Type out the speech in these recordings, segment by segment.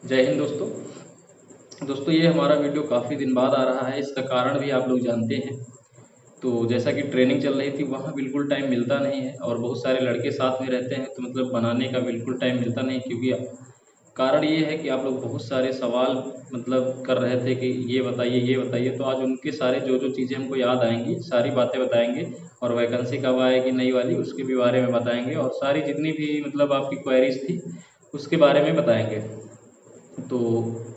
जय हिंद दोस्तों ये हमारा वीडियो काफ़ी दिन बाद आ रहा है। इसका कारण भी आप लोग जानते हैं। तो जैसा कि ट्रेनिंग चल रही थी वहाँ बिल्कुल टाइम मिलता नहीं है और बहुत सारे लड़के साथ में रहते हैं तो मतलब बनाने का बिल्कुल टाइम मिलता नहीं, क्योंकि कारण ये है कि आप लोग बहुत सारे सवाल मतलब कर रहे थे कि ये बताइए ये बताइए। तो आज उनके सारे जो जो चीज़ें हमको याद आएंगी सारी बातें बताएंगे, और वैकेंसी कब आएगी नई वाली उसके भी बारे में बताएंगे, और सारी जितनी भी मतलब आपकी क्वेरीज थी उसके बारे में बताएंगे। तो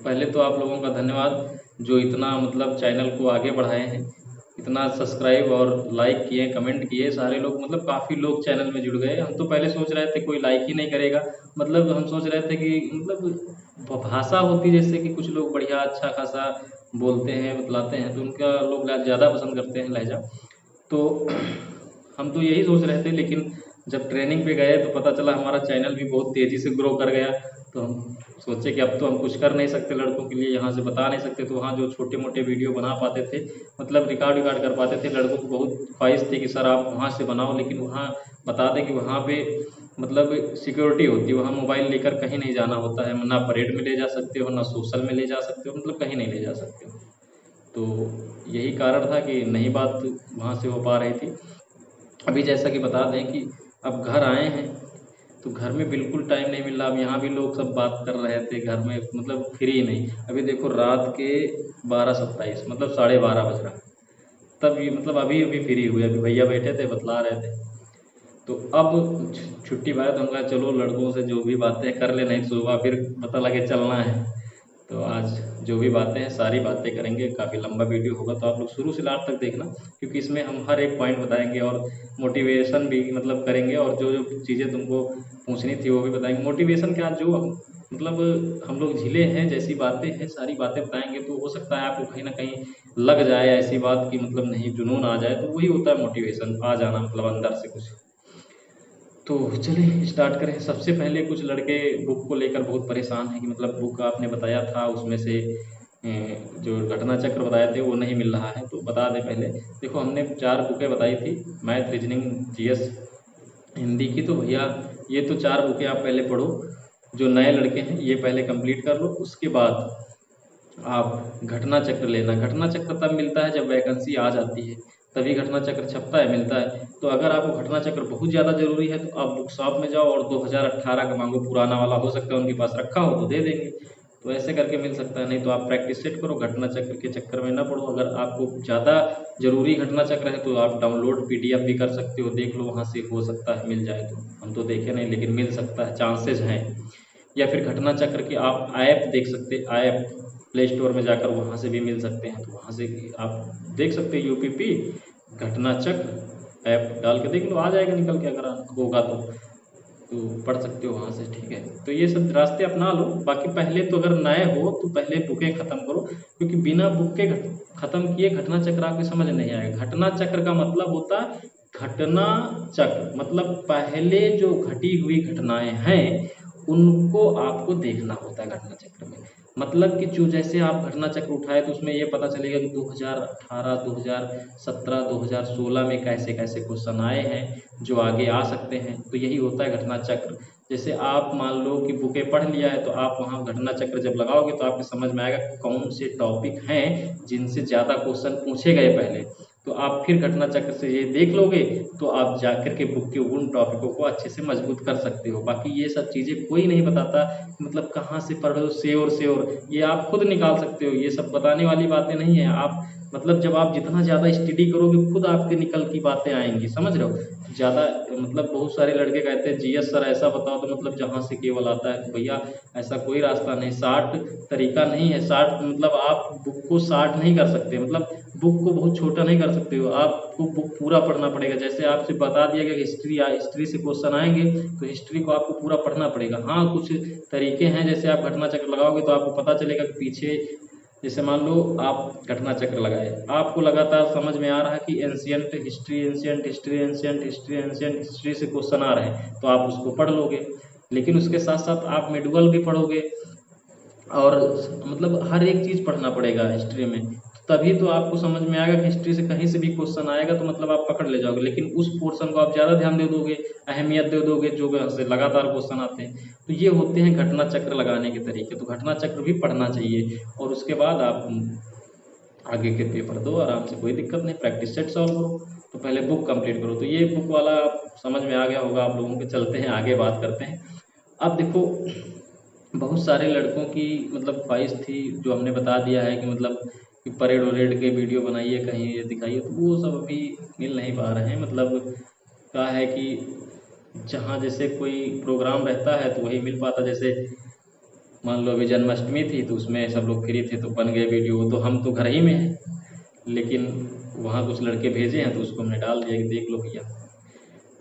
पहले तो आप लोगों का धन्यवाद जो इतना मतलब चैनल को आगे बढ़ाए हैं, इतना सब्सक्राइब और लाइक किए, कमेंट किए। सारे लोग मतलब काफ़ी लोग चैनल में जुड़ गए। हम तो पहले सोच रहे थे कोई लाइक ही नहीं करेगा, मतलब हम सोच रहे थे कि मतलब भाषा होती जैसे कि कुछ लोग बढ़िया अच्छा खासा बोलते हैं बतलाते हैं तो उनका लोग ज़्यादा पसंद करते हैं लहजा। तो हम तो यही सोच रहे थे, लेकिन जब ट्रेनिंग पे गए तो पता चला हमारा चैनल भी बहुत तेज़ी से ग्रो कर गया। तो हम सोचे कि अब तो हम कुछ कर नहीं सकते, लड़कों के लिए यहाँ से बता नहीं सकते। तो वहाँ जो छोटे मोटे वीडियो बना पाते थे मतलब रिकॉर्ड कर पाते थे, लड़कों को बहुत ख्वाहिश थी कि सर आप वहाँ से बनाओ, लेकिन वहाँ बता दें कि वहाँ पे मतलब सिक्योरिटी होती है, वहाँ मोबाइल लेकर कहीं नहीं जाना होता है, ना परेड में ले जा सकते हो ना सोशल में ले जा सकते हो, मतलब कहीं नहीं ले जा सकते हो। तो यही कारण था कि नहीं बात वहाँ से हो पा रही थी। अभी जैसा कि बता दें कि अब घर आए हैं तो घर में बिल्कुल टाइम नहीं मिल रहा। अब यहाँ भी लोग सब बात कर रहे थे घर में, मतलब फ्री नहीं। अभी देखो रात के 12:27 मतलब 12:30 बज रहा है, तब ये मतलब अभी अभी फ्री हुए। अभी भैया बैठे थे बतला रहे थे। तो अब छुट्टी पाए तो हम कहा चलो लड़कों से जो भी बातें कर ले, नहीं तो सुबह फिर पता लगे चलना है। तो आज जो भी बातें हैं सारी बातें करेंगे। काफ़ी लंबा वीडियो होगा तो आप लोग शुरू से लास्ट तक देखना, क्योंकि इसमें हम हर एक पॉइंट बताएंगे और मोटिवेशन भी मतलब करेंगे, और जो जो चीज़ें तुमको पूछनी थी वो भी बताएंगे। मोटिवेशन क्या, जो मतलब हम लोग झिले हैं जैसी बातें हैं सारी बातें बताएंगे। तो हो सकता है आपको कहीं ना कहीं लग जाए ऐसी बात कि मतलब नहीं जुनून आ जाए, तो वही होता है मोटिवेशन आ जाना, मतलब अंदर से कुछ। तो चलिए स्टार्ट करें। सबसे पहले कुछ लड़के बुक को लेकर बहुत परेशान हैं कि मतलब बुक आपने बताया था उसमें से जो घटना चक्र बताए थे वो नहीं मिल रहा है। तो बता दें पहले, देखो हमने 4 बुकें बताई थी, मैथ रीजनिंग जीएस हिंदी की। तो भैया ये तो 4 बुकें आप पहले पढ़ो, जो नए लड़के हैं ये पहले कंप्लीट कर लो। उसके बाद आप घटना चक्र लेना। घटना चक्र तब मिलता है जब वैकेंसी आ जाती है, तभी घटना चक्र छपता है, मिलता है। तो अगर आपको घटना चक्र बहुत ज़्यादा जरूरी है तो आप बुक शॉप में जाओ और 2018 का मांगो, पुराना वाला हो सकता है उनके पास रखा हो तो दे देंगे। तो ऐसे करके मिल सकता है, नहीं तो आप प्रैक्टिस सेट करो, घटना चक्र के चक्कर में ना पड़ो। अगर आपको ज़्यादा जरूरी घटना चक्र है तो आप डाउनलोड पीडीएफ भी कर सकते हो, देख लो वहाँ से, हो सकता है मिल जाए। तो हम तो देखे नहीं लेकिन मिल सकता है, चांसेस हैं। या फिर घटना चक्र की आप ऐप देख सकते, ऐप प्ले स्टोर में जाकर वहाँ से भी मिल सकते हैं। तो वहाँ से आप देख सकते हैं यूपीपी घटना चक्र ऐप डाल के देख लो, आ जाएगा निकल के, अगर होगा तो पढ़ सकते हो वहाँ से। ठीक है, तो ये सब रास्ते अपना लो। बाकी पहले तो अगर नए हो तो पहले बुकें ख़त्म करो, क्योंकि बिना बुक के ख़त्म किए घटना चक्र आपको समझ नहीं आएगा। घटना चक्र का मतलब होता है घटना चक्र, मतलब पहले जो घटी हुई घटनाएं हैं उनको आपको देखना होता है घटना चक्र में। मतलब कि जो जैसे आप घटना चक्र उठाए तो उसमें ये पता चलेगा कि 2018, 2017, 2016 में कैसे कैसे क्वेश्चन आए हैं जो आगे आ सकते हैं। तो यही होता है घटना चक्र। जैसे आप मान लो कि बुकें पढ़ लिया है तो आप वहाँ घटना चक्र जब लगाओगे तो आपको समझ में आएगा कौन से टॉपिक हैं जिनसे ज़्यादा क्वेश्चन पूछे गए पहले। तो आप फिर घटना चक्र से ये देख लोगे तो आप जाकर के बुक के उन टॉपिकों को अच्छे से मजबूत कर सकते हो। बाकी ये सब चीज़ें कोई नहीं बताता, मतलब कहाँ से पढ़ो से और ये आप खुद निकाल सकते हो। ये सब बताने वाली बातें नहीं है। आप मतलब जब आप जितना ज़्यादा स्टडी करोगे खुद आपके निकल की बातें आएंगी, समझ रहे हो। ज़्यादा मतलब बहुत सारे लड़के कहते हैं जीएस सर ऐसा बताओ, तो मतलब जहाँ से केवल आता है। तो भैया ऐसा कोई रास्ता नहीं, शार्ट तरीका नहीं है। शार्ट मतलब आप बुक को शार्ट नहीं कर सकते, मतलब बुक को बहुत छोटा नहीं कर सकते हो। आपको बुक पूरा पढ़ना पड़ेगा। जैसे आपसे बता दिया गया कि हिस्ट्री से क्वेश्चन आएंगे तो हिस्ट्री को आपको पूरा पढ़ना पड़ेगा। हाँ कुछ तरीके हैं, जैसे आप घटना चक्र लगाओगे तो आपको पता चलेगा कि पीछे, जैसे मान लो आप घटना चक्र लगाए, आपको लगातार समझ में आ रहा है कि ancient history, ancient history, ancient history, ancient history से क्वेश्चन आ रहे हैं तो आप उसको पढ़ लोगे। लेकिन उसके साथ साथ आप मेडुअल भी पढ़ोगे, और मतलब हर एक चीज़ पढ़ना पड़ेगा हिस्ट्री में। तभी तो आपको समझ में आएगा कि हिस्ट्री से कहीं से भी क्वेश्चन आएगा तो मतलब आप पकड़ ले जाओगे। लेकिन उस पोर्शन को आप ज़्यादा ध्यान दे दोगे, अहमियत दे दोगे, जो वहाँ से लगातार क्वेश्चन आते हैं। तो ये होते हैं घटना चक्र लगाने के तरीके। तो घटना चक्र भी पढ़ना चाहिए और उसके बाद आप आगे के पेपर दो आराम से, कोई दिक्कत नहीं। प्रैक्टिस सेट सॉल्व करो, तो पहले बुक कंप्लीट करो। तो ये बुक वाला समझ में आ गया होगा आप लोगों के। चलते हैं आगे बात करते हैं। अब देखो, बहुत सारे लड़कों की मतलब ख्वाहिश थी, जो हमने बता दिया है कि मतलब कि परेड वरेड के वीडियो बनाइए, कहीं ये दिखाइए, तो वो सब अभी मिल नहीं पा रहे हैं। मतलब क्या है कि जहाँ जैसे कोई प्रोग्राम रहता है तो वही मिल पाता। जैसे मान लो अभी जन्माष्टमी थी तो उसमें सब लोग फ्री थे तो बन गए वीडियो, तो हम तो घर ही में हैं, लेकिन वहाँ कुछ लड़के भेजे हैं तो उसको हमने डाल दिया कि देख लो भैया।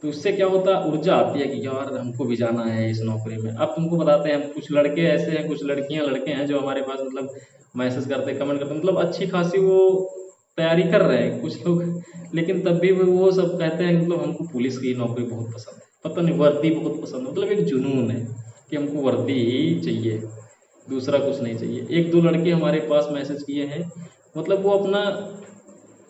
तो उससे क्या होता है, ऊर्जा आती है कि यार हमको भी जाना है इस नौकरी में। अब तुमको बताते हैं, कुछ लड़के ऐसे हैं, कुछ लड़कियां लड़के हैं जो हमारे पास मतलब मैसेज करते, कमेंट करते, मतलब अच्छी खासी वो तैयारी कर रहे हैं कुछ लोग, लेकिन तब भी वो सब कहते हैं मतलब हमको पुलिस की नौकरी बहुत पसंद है, पता नहीं वर्दी बहुत पसंद है। मतलब एक जुनून है कि हमको वर्दी ही चाहिए, दूसरा कुछ नहीं चाहिए। एक दो लड़के हमारे पास मैसेज किए हैं, मतलब वो अपना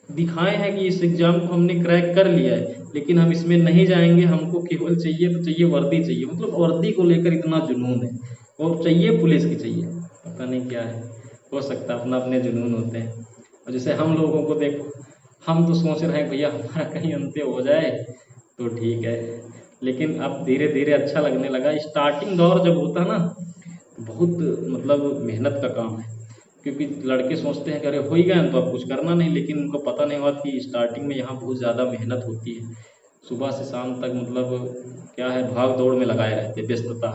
दिखाए हैं कि इस एग्ज़ाम को हमने क्रैक कर लिया है, लेकिन हम इसमें नहीं जाएंगे, हमको केवल चाहिए तो चाहिए वर्दी चाहिए। मतलब वर्दी को लेकर इतना जुनून है, और चाहिए पुलिस की चाहिए, पता नहीं क्या है। हो सकता है अपना अपने जुनून होते हैं। और जैसे हम लोगों को देखो, हम तो सोच रहे हैं भैया हमारा कहीं अंत्य हो जाए तो ठीक है, लेकिन अब धीरे धीरे अच्छा लगने लगा। स्टार्टिंग दौर जब होता है ना, बहुत मतलब मेहनत का काम है, क्योंकि लड़के सोचते हैं कि अरे हो ही गए तो अब कुछ करना नहीं, लेकिन उनको पता नहीं हुआ कि स्टार्टिंग में यहाँ बहुत ज़्यादा मेहनत होती है। सुबह से शाम तक मतलब क्या है, भाग दौड़ में लगाए रहते, व्यस्तता,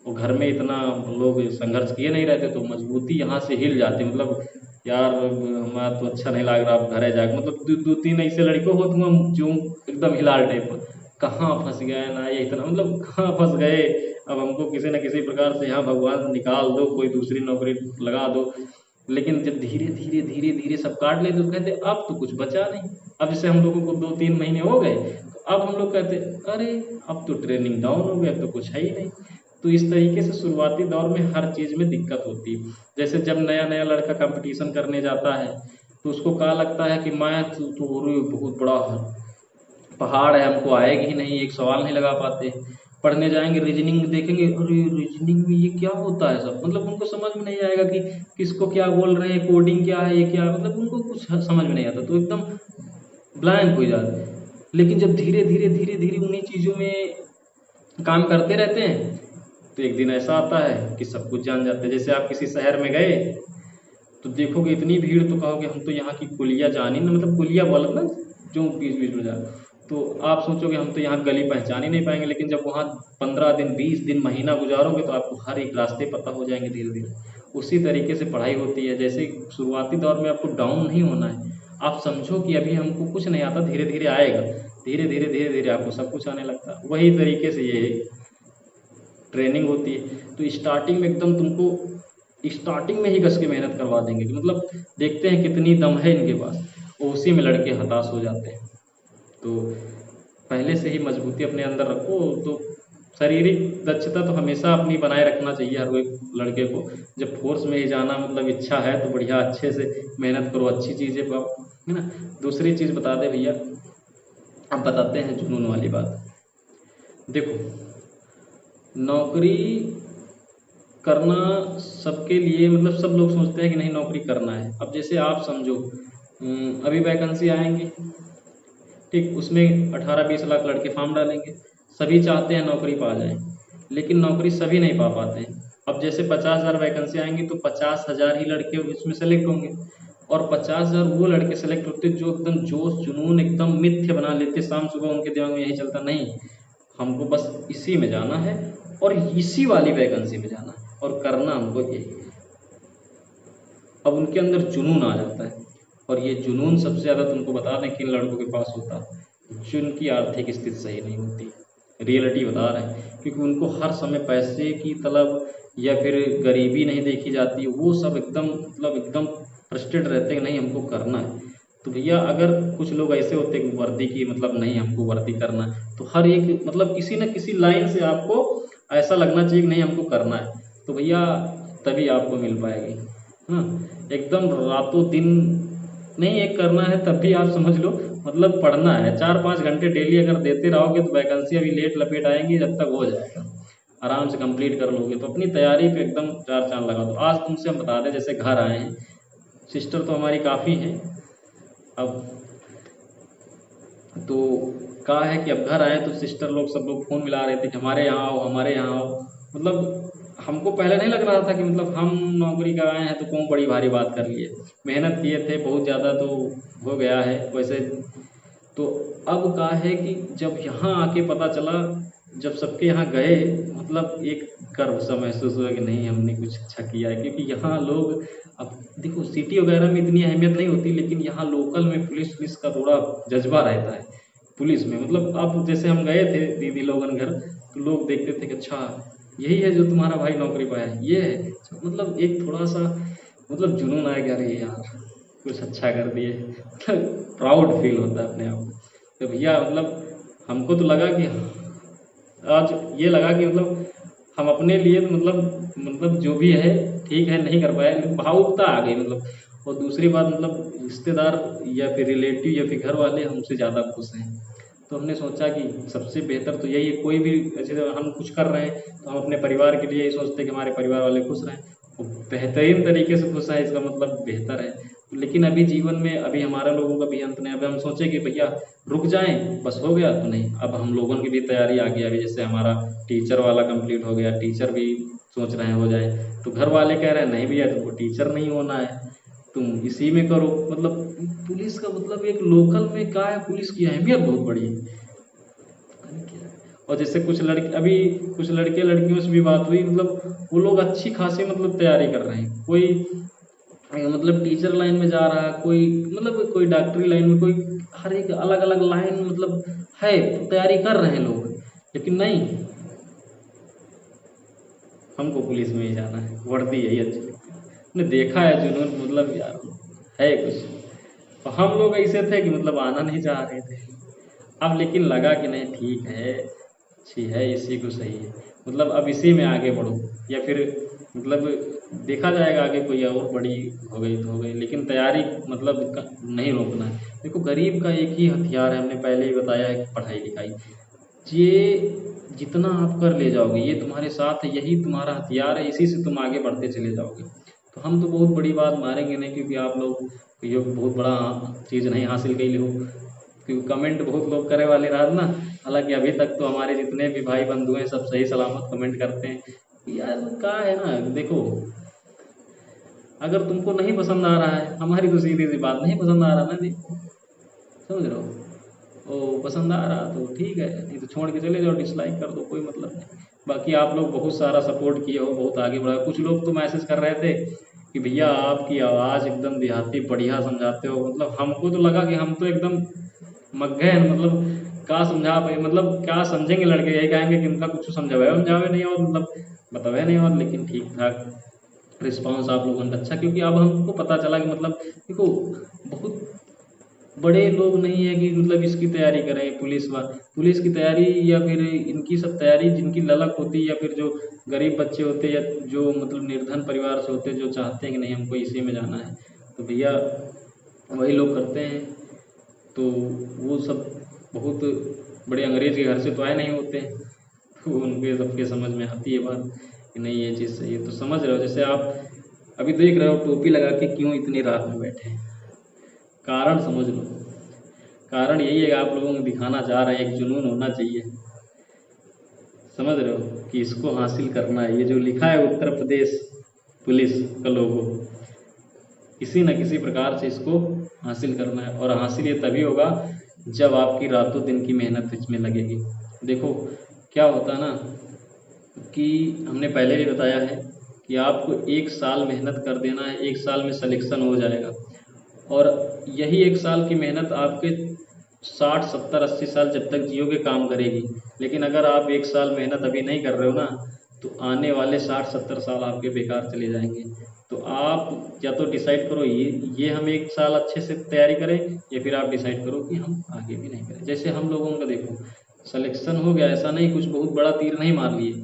और घर में इतना लोग संघर्ष किए नहीं रहते, तो मजबूती यहाँ से हिल जाती। मतलब यार हमारा तो अच्छा नहीं लग रहा, अब घर जाकर मतलब दो तीन ऐसे लड़के हो तुम जो एकदम हिलाल टाइप, कहाँ फंस गए ना, ये इतना मतलब कहाँ फंस गए, अब हमको किसी न किसी प्रकार से यहाँ भगवान निकाल दो, कोई दूसरी नौकरी लगा दो। लेकिन जब धीरे धीरे धीरे धीरे सब काट लेते तो कहते अब तो कुछ बचा नहीं। अब जैसे हम लोगों को 2-3 महीने हो गए, तो अब हम लोग कहते अरे अब तो ट्रेनिंग डाउन हो गया, अब तो कुछ है ही नहीं। तो इस तरीके से शुरुआती दौर में हर चीज़ में दिक्कत होती है। जैसे जब नया नया लड़का कंपटीशन करने जाता है तो उसको क्या लगता है कि मैथ तो अरे बहुत बड़ा पहाड़ है, हमको आएगी ही नहीं, एक सवाल नहीं लगा पाते। पढ़ने जाएंगे, रीजनिंग देखेंगे, अरे रीजनिंग में ये क्या होता है सब, मतलब उनको समझ में नहीं आएगा कि किसको क्या बोल रहे हैं, कोडिंग क्या है, ये क्या है, मतलब उनको कुछ समझ में नहीं आता, तो एकदम ब्लैंक हो जाते हैं। लेकिन जब धीरे धीरे धीरे धीरे उन्हीं चीज़ों में काम करते रहते हैं तो एक दिन ऐसा आता है कि सब कुछ जान जाते हैं। जैसे आप किसी शहर में गए तो देखोगे इतनी भीड़, तो कहोगे हम तो यहाँ की कुलिया जान ही ना, मतलब कुलिया बोला ना जो बीच बीच में जा, तो आप सोचोगे हम तो यहाँ गली पहचान ही नहीं पाएंगे। लेकिन जब वहाँ 15 दिन 20 दिन महीना गुजारोगे तो आपको हर एक रास्ते पता हो जाएंगे धीरे धीरे। उसी तरीके से पढ़ाई होती है। जैसे शुरुआती दौर में आपको डाउन नहीं होना है, आप समझो कि अभी हमको कुछ नहीं आता, धीरे धीरे आएगा, धीरे धीरे धीरे धीरे आपको सब कुछ आने लगता है। वही तरीके से ये ट्रेनिंग होती है। तो स्टार्टिंग में एकदम तुमको स्टार्टिंग में ही कस के मेहनत करवा देंगे कि मतलब देखते हैं कितनी दम है इनके पास, और उसी में लड़के हताश हो जाते हैं। तो पहले से ही मजबूती अपने अंदर रखो। तो शारीरिक दक्षता तो हमेशा अपनी बनाए रखना चाहिए हर एक लड़के को। जब फोर्स में ही जाना मतलब इच्छा है तो बढ़िया अच्छे से मेहनत करो, अच्छी चीज़ें पाओ, है ना। दूसरी चीज़ बता दे भैया, अब बताते हैं जुनून वाली बात। देखो, नौकरी करना सबके लिए मतलब सब लोग सोचते हैं कि नहीं नौकरी करना है। अब जैसे आप समझो, अभी वैकेंसी आएंगी, ठीक, उसमें 18-20 लाख लड़के फॉर्म डालेंगे, सभी चाहते हैं नौकरी पा जाएं, लेकिन नौकरी सभी नहीं पा पाते हैं। अब जैसे 50,000 वैकेंसी आएंगी तो 50,000 ही लड़के इसमें सेलेक्ट होंगे, और 50,000 वो लड़के सेलेक्ट होते जो एकदम जोश जुनून एकदम मिथ्य बना लेते, शाम सुबह उनके दिमाग में यही चलता, नहीं हमको बस इसी में जाना है और इसी वाली वैकेंसी में जाना है और करना हमको यही है। अब उनके अंदर जुनून आ जाता है, और ये जुनून सबसे ज़्यादा तुमको बता दें किन लड़कों के पास होता है, जिनकी आर्थिक स्थिति सही नहीं होती। रियलिटी बता रहे हैं, क्योंकि उनको हर समय पैसे की तलब या फिर गरीबी नहीं देखी जाती, वो सब एकदम मतलब एकदम फ्रस्ट्रेट रहते हैं कि नहीं हमको करना है। तो भैया अगर कुछ लोग ऐसे होते हैं कि वर्दी की मतलब नहीं हमको वर्दी करना है, तो हर एक मतलब किसी न किसी लाइन से आपको ऐसा लगना चाहिए कि नहीं हमको करना है, तो भैया तभी आपको मिल पाएगी। हाँ, एकदम रातों दिन नहीं एक करना है तब भी आप समझ लो मतलब पढ़ना है, 4-5 घंटे डेली अगर देते रहोगे तो वैकेंसी अभी लेट लपेट आएंगी, जब तक हो जाएगा आराम से कंप्लीट कर लोगे। तो अपनी तैयारी पे एकदम 4 चांद लगा दो। आज तुमसे हम बता दें, जैसे घर आए हैं, सिस्टर तो हमारी काफ़ी हैं, अब तो कहा है कि अब घर आए तो सिस्टर लोग सब लोग फ़ोन मिला रहे थे कि हमारे यहाँ आओ, हमारे यहाँ आओ। मतलब हमको पहले नहीं लग रहा था कि मतलब हम नौकरी का आए हैं तो कौन बड़ी भारी बात कर लिए, मेहनत किए थे बहुत ज़्यादा तो हो गया है वैसे। तो अब कहा है कि जब यहाँ आके पता चला, जब सबके यहाँ गए, मतलब एक गर्व सा महसूस हुआ कि नहीं हमने कुछ अच्छा किया है। क्योंकि यहाँ लोग, अब देखो सिटी वगैरह में इतनी अहमियत नहीं होती, लेकिन यहाँ लोकल में पुलिस का थोड़ा जज्बा रहता है पुलिस में। मतलब अब जैसे हम गए थे दीदी लोगन घर, तो लोग देखते थे कि अच्छा यही है जो तुम्हारा भाई नौकरी पाया है, ये है। मतलब एक थोड़ा सा मतलब जुनून आ गया, अरे यार कुछ अच्छा कर दिए, मतलब प्राउड फील होता है अपने आप को। तो भैया मतलब हमको तो लगा कि आज ये लगा कि मतलब हम अपने लिए तो मतलब जो भी है ठीक है, नहीं कर पाए, लेकिन भावुकता आ गई मतलब। और दूसरी बात मतलब रिश्तेदार या फिर रिलेटिव या फिर घर वाले हमसे ज़्यादा खुश हैं। तो हमने सोचा कि सबसे बेहतर तो यही है, कोई भी ऐसे हम कुछ कर रहे हैं तो हम अपने परिवार के लिए यही सोचते हैं कि हमारे परिवार वाले खुश रहें, वो बेहतरीन तरीके से खुश हैं, इसका मतलब बेहतर है। लेकिन अभी जीवन में अभी हमारे लोगों का भी अंत नहीं। अब हम सोचे कि भैया रुक जाएं बस हो गया, तो नहीं, अब हम लोगों की भी तैयारी आ गई। अभी जैसे हमारा टीचर वाला कंप्लीट हो गया, टीचर भी सोच रहे हैं हो जाए, तो घर वाले कह रहे हैं नहीं भैया तुमको टीचर नहीं होना है, तुम इसी में करो। मतलब पुलिस का मतलब एक लोकल में क्या है, पुलिस की अहमियत बहुत बड़ी है। और जैसे कुछ लड़के, अभी कुछ लड़के लड़कियों से भी बात हुई, मतलब वो लोग अच्छी खासी मतलब तैयारी कर रहे हैं। कोई मतलब टीचर लाइन में जा रहा है, कोई मतलब कोई डॉक्टरी लाइन में, कोई हर एक अलग अलग लाइन मतलब है, तैयारी कर रहे हैं लोग। लेकिन नहीं, हमको पुलिस में ही जाना है, वर्दी यही अच्छी लगती है। हमने देखा है जुनून, मतलब यार है कुछ। तो हम लोग ऐसे थे कि मतलब आना नहीं चाह रहे थे। अब लेकिन लगा कि नहीं ठीक है, अच्छी है, इसी को सही है, मतलब अब इसी में आगे बढ़ो, या फिर मतलब देखा जाएगा आगे कोई और बड़ी हो गई तो हो गई, लेकिन तैयारी मतलब नहीं रोकना है। देखो गरीब का एक ही हथियार है, हमने पहले ही बताया है कि पढ़ाई लिखाई। ये जितना आप कर ले जाओगे ये तुम्हारे साथ है, यही तुम्हारा हथियार है, इसी से तुम आगे बढ़ते चले जाओगे। तो हम तो बहुत बड़ी बात मारेंगे नहीं, क्योंकि आप लोग ये बहुत बड़ा चीज़ नहीं हासिल कर लो, क्योंकि कमेंट बहुत लोग करे वाले रहा ना। हालांकि अभी तक तो हमारे जितने भी भाई बंधु हैं सब सही सलामत कमेंट करते हैं। यार क्या है ना, देखो अगर तुमको नहीं पसंद आ रहा है, हमारी तो सीधी सी बात, नहीं पसंद आ रहा ना, देखो समझ रहे हो, ओ पसंद आ रहा तो ठीक है, नहीं तो छोड़ के चले जाओ, डिसलाइक कर दो, कोई मतलब नहीं। बाकी आप लोग बहुत सारा सपोर्ट किए हो, बहुत आगे बढ़ा। कुछ लोग तो मैसेज कर रहे थे कि भैया आपकी आवाज़ एकदम देहाती बढ़िया समझाते हो। मतलब हमको तो लगा कि हम तो एकदम मग्गे हैं, मतलब क्या समझा पाए, मतलब क्या समझेंगे लड़के, यही कहेंगे कि उनका कुछ समझावे समझावे नहीं और मतलब बतावे नहीं और। लेकिन ठीक ठाक रिस्पांस आप लोगों ने अच्छा, क्योंकि अब हमको पता चला कि मतलब देखो बहुत बड़े लोग नहीं है कि मतलब इसकी तैयारी करें, पुलिस की तैयारी, या फिर इनकी सब तैयारी जिनकी ललक होती है, या फिर जो गरीब बच्चे होते हैं, या जो मतलब निर्धन परिवार से होते हैं, जो चाहते हैं कि नहीं हमको इसी में जाना है, तो भैया वही लोग करते हैं। तो वो सब बहुत बड़े अंग्रेज के घर से तो आए नहीं होते हैं, तो उनके सबके समझ में आती है बात कि नहीं ये चीज़ सही है। तो समझ रहे हो, जैसे आप अभी देख रहे हो टोपी लगा के क्यों इतनी रात में बैठे हैं, कारण समझ लो। कारण यही है कि आप लोगों को दिखाना चाह रहे हैं, एक जुनून होना चाहिए, समझ रहे हो, कि इसको हासिल करना है। ये जो लिखा है उत्तर प्रदेश पुलिस का लोगो, किसी न किसी प्रकार से इसको हासिल करना है। और हासिल ये तभी होगा जब आपकी रातों दिन की मेहनत इसमें लगेगी। देखो क्या होता है ना, कि हमने पहले भी बताया है कि आपको 1 साल मेहनत कर देना है, 1 साल में सिलेक्शन हो जाएगा। और यही 1 साल की मेहनत आपके 60 70 80 साल जब तक जियोगे काम करेगी। लेकिन अगर आप 1 साल मेहनत अभी नहीं कर रहे हो ना, तो आने वाले 60 70 साल आपके बेकार चले जाएंगे। तो आप या तो डिसाइड करो ये हम 1 साल अच्छे से तैयारी करें, या फिर आप डिसाइड करो कि हम आगे भी नहीं करें। जैसे हम लोगों का देखो सिलेक्शन हो गया, ऐसा नहीं कुछ बहुत बड़ा तीर नहीं मार लिए,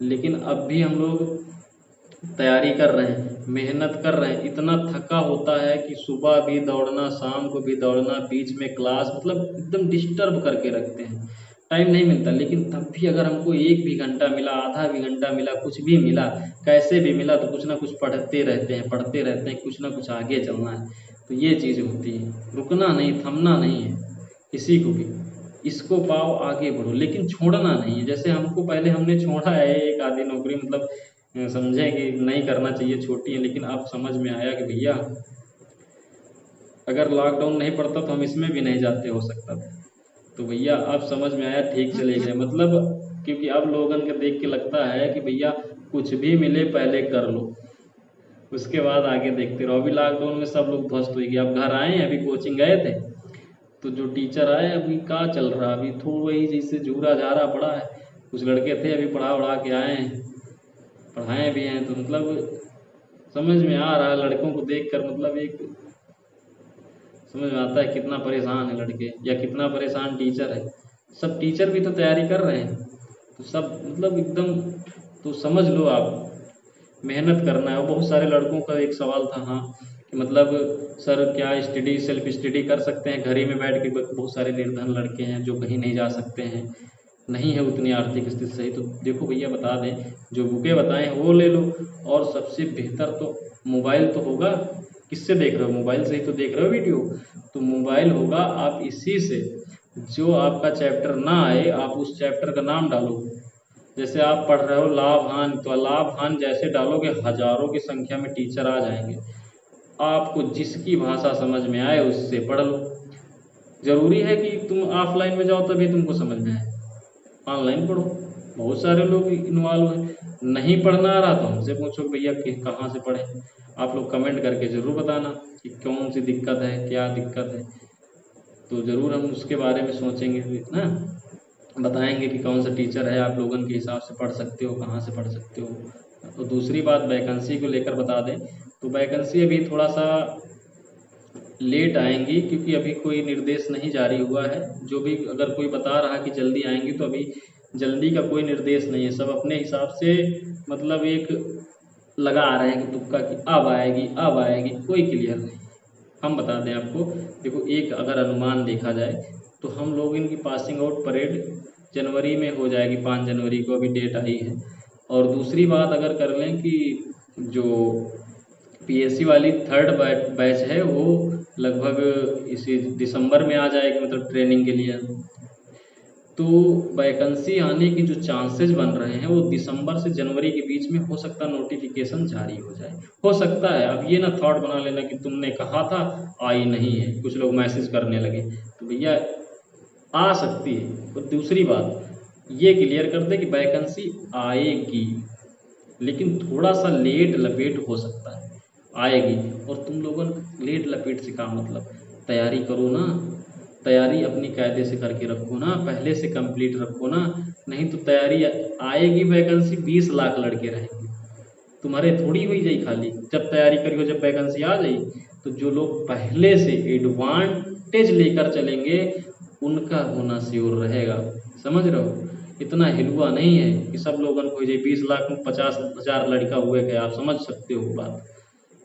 लेकिन अब भी हम लोग तैयारी कर रहे हैं, मेहनत कर रहे हैं, इतना थका होता है कि सुबह भी दौड़ना, शाम को भी दौड़ना, बीच में क्लास, मतलब एकदम डिस्टर्ब करके रखते हैं, टाइम नहीं मिलता। लेकिन तब भी अगर हमको एक भी घंटा मिला, आधा भी घंटा मिला, कुछ भी मिला, कैसे भी मिला, तो कुछ ना कुछ पढ़ते रहते हैं, पढ़ते रहते हैं, कुछ ना कुछ आगे चलना है। तो ये चीज़ होती है, रुकना नहीं, थमना नहीं है किसी को भी। इसको पाओ, आगे बढ़ो, लेकिन छोड़ना नहीं है। जैसे हमको पहले हमने छोड़ा है एक आधी नौकरी, मतलब समझे कि नहीं करना चाहिए, छोटी है, लेकिन अब समझ में आया कि भैया अगर लॉकडाउन नहीं पड़ता तो हम इसमें भी नहीं जाते, हो सकता था। तो भैया अब समझ में आया, ठीक चले गए, मतलब क्योंकि अब लोगन के देख के लगता है कि भैया कुछ भी मिले पहले कर लो, उसके बाद आगे देखते रहो। अभी लॉकडाउन में सब लोग ध्वस्त हो गए। अब घर आए हैं, अभी कोचिंग गए थे, तो जो टीचर आए, अभी क्या चल रहा है, अभी थोड़ा वही जैसे झूरा झारा पड़ा है। कुछ लड़के थे अभी पढ़ा उढ़ा के आए हैं, पढ़ाए भी हैं, तो मतलब समझ में आ रहा है लड़कों को देखकर, मतलब एक समझ में आता है कितना परेशान है लड़के, या कितना परेशान टीचर है। सब टीचर भी तो तैयारी कर रहे हैं, तो सब मतलब एकदम, तो समझ लो आप, मेहनत करना है। और बहुत सारे लड़कों का एक सवाल था, हाँ, कि मतलब सर क्या स्टडी, सेल्फ स्टडी कर सकते हैं घर ही में बैठ के? बहुत सारे निर्धन लड़के हैं जो कहीं नहीं जा सकते हैं, नहीं है उतनी आर्थिक स्थिति सही। तो देखो भैया बता दें, जो बुकें बताएं वो ले लो, और सबसे बेहतर तो मोबाइल तो होगा। किससे देख रहे हो? मोबाइल से ही तो देख रहे हो वीडियो। तो मोबाइल होगा, आप इसी से जो आपका चैप्टर ना आए, आप उस चैप्टर का नाम डालो। जैसे आप पढ़ रहे हो लाभ हान, तो लाभ हान जैसे डालोगे, हजारों की संख्या में टीचर आ जाएंगे। आपको जिसकी भाषा समझ में आए उससे पढ़ लो। जरूरी है कि तुम ऑफलाइन में जाओ तभी तुमको समझ में आए? ऑनलाइन पढ़ो। बहुत सारे लोग इन्वॉल्व हैं। नहीं पढ़ना आ रहा तो हमसे पूछो भैया कि कहाँ से पढ़ें। आप लोग कमेंट करके ज़रूर बताना कि कौन सी दिक्कत है, क्या दिक्कत है, तो ज़रूर हम उसके बारे में सोचेंगे ना, बताएंगे कि कौन सा टीचर है, आप लोगों के हिसाब से पढ़ सकते हो, कहाँ से पढ़ सकते हो। तो दूसरी बात वैकेंसी को लेकर बता दें, तो वैकेंसी अभी थोड़ा सा लेट आएंगी, क्योंकि अभी कोई निर्देश नहीं जारी हुआ है। जो भी अगर कोई बता रहा कि जल्दी आएंगी, तो अभी जल्दी का कोई निर्देश नहीं है। सब अपने हिसाब से मतलब एक लगा रहे हैं कि तुक्का कि अब आएगी, अब आएगी, कोई क्लियर नहीं। हम बता दें आपको, देखो एक अगर अनुमान देखा जाए, तो हम लोग इनकी पासिंग आउट परेड जनवरी में हो जाएगी, 5 जनवरी को अभी डेट आई है। और दूसरी बात अगर कर लें कि जो पीएससी वाली थर्ड बैच है, वो लगभग इसी दिसंबर में आ जाएगी, मतलब ट्रेनिंग के लिए। तो वैकेंसी आने की जो चांसेस बन रहे हैं, वो दिसंबर से जनवरी के बीच में हो सकता नोटिफिकेशन जारी हो जाए, हो सकता है। अब ये ना थॉट बना लेना कि तुमने कहा था आई नहीं है, कुछ लोग मैसेज करने लगे, तो भैया आ सकती है। और दूसरी बात ये क्लियर कर दे कि वैकेंसी आएगी, लेकिन थोड़ा सा लेट लपेट हो सकता है, आएगी। और तुम लोगों लेट लपेट से क्या मतलब, तैयारी करो ना, तैयारी अपनी कायदे से करके रखो ना, पहले से कंप्लीट रखो ना। नहीं तो तैयारी आएगी वैकेंसी, 20 लाख लड़के रहेंगे, तुम्हारे थोड़ी हुई जाई खाली। जब तैयारी करियो, जब वैकेंसी आ जाई, तो जो लोग पहले से एडवांटेज लेकर चलेंगे, उनका होना श्योर रहेगा। समझ रहे हो? इतना हिलुआ नहीं है कि सब लोगों को ये 20 लाख में 50,000 लड़का हुए गए, आप समझ सकते हो बात।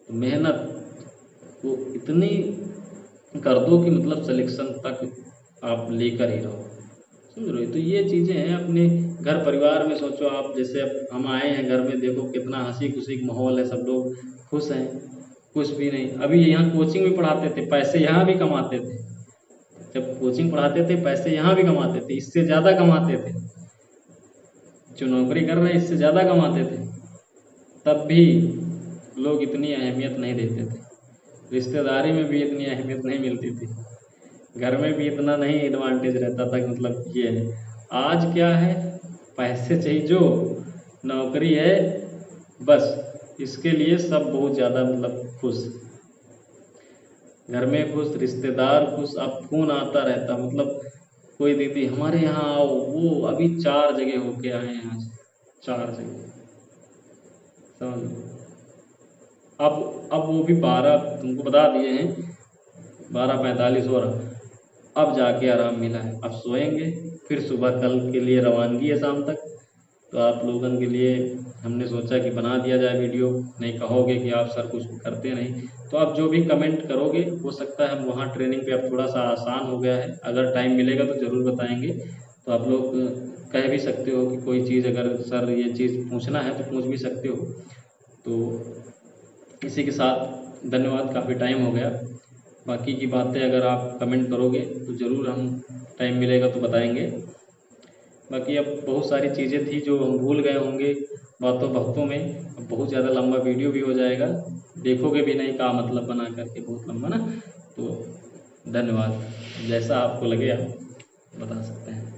तो मेहनत वो इतनी कर दो कि मतलब सिलेक्शन तक आप लेकर ही रहो। समझ रहे हो? तो ये चीज़ें हैं, अपने घर परिवार में सोचो आप। जैसे अब हम आए हैं घर में, देखो कितना हंसी खुशी माहौल है, सब लोग खुश हैं। कुछ भी नहीं, अभी यहाँ कोचिंग भी पढ़ाते थे, पैसे यहाँ भी कमाते थे। जब कोचिंग पढ़ाते थे पैसे यहाँ भी कमाते थे, इससे ज़्यादा कमाते थे। जो नौकरी कर रहे हैं इससे ज़्यादा कमाते थे, तब भी लोग इतनी अहमियत नहीं देते थे। रिश्तेदारी में भी इतनी अहमियत नहीं मिलती थी, घर में भी इतना नहीं एडवांटेज रहता था कि मतलब ये है। आज क्या है, पैसे चाहिए, जो नौकरी है, बस इसके लिए सब बहुत ज़्यादा मतलब खुश, घर में खुश, रिश्तेदार खुश। अब फोन आता रहता, मतलब कोई दीदी हमारे यहाँ आओ, वो अभी 4 जगह होके आए हैं आज, 4 जगह। समझ लो। अब वो भी 12 तुमको बता दिए हैं, 12:45 हो रहा, अब जाके आराम मिला है। अब सोएंगे, फिर सुबह कल के लिए रवानगी है शाम तक। तो आप लोगों के लिए हमने सोचा कि बना दिया जाए वीडियो। नहीं कहोगे कि आप सर कुछ करते नहीं, तो आप जो भी कमेंट करोगे हो सकता है हम वहाँ ट्रेनिंग पे अब थोड़ा सा आसान हो गया है, अगर टाइम मिलेगा तो ज़रूर बताएंगे। तो आप लोग कह भी सकते हो कि कोई चीज़ अगर सर ये चीज़ पूछना है तो पूछ भी सकते हो। तो इसी के साथ धन्यवाद, काफ़ी टाइम हो गया। बाकी की बातें अगर आप कमेंट करोगे तो ज़रूर हम टाइम मिलेगा तो बताएंगे। बाकी अब बहुत सारी चीज़ें थी जो हम भूल गए होंगे बातों बातों में। अब बहुत ज़्यादा लंबा वीडियो भी हो जाएगा, देखोगे भी नहीं का मतलब बना करके बहुत लंबा ना। तो धन्यवाद, जैसा आपको लगे आप बता सकते हैं।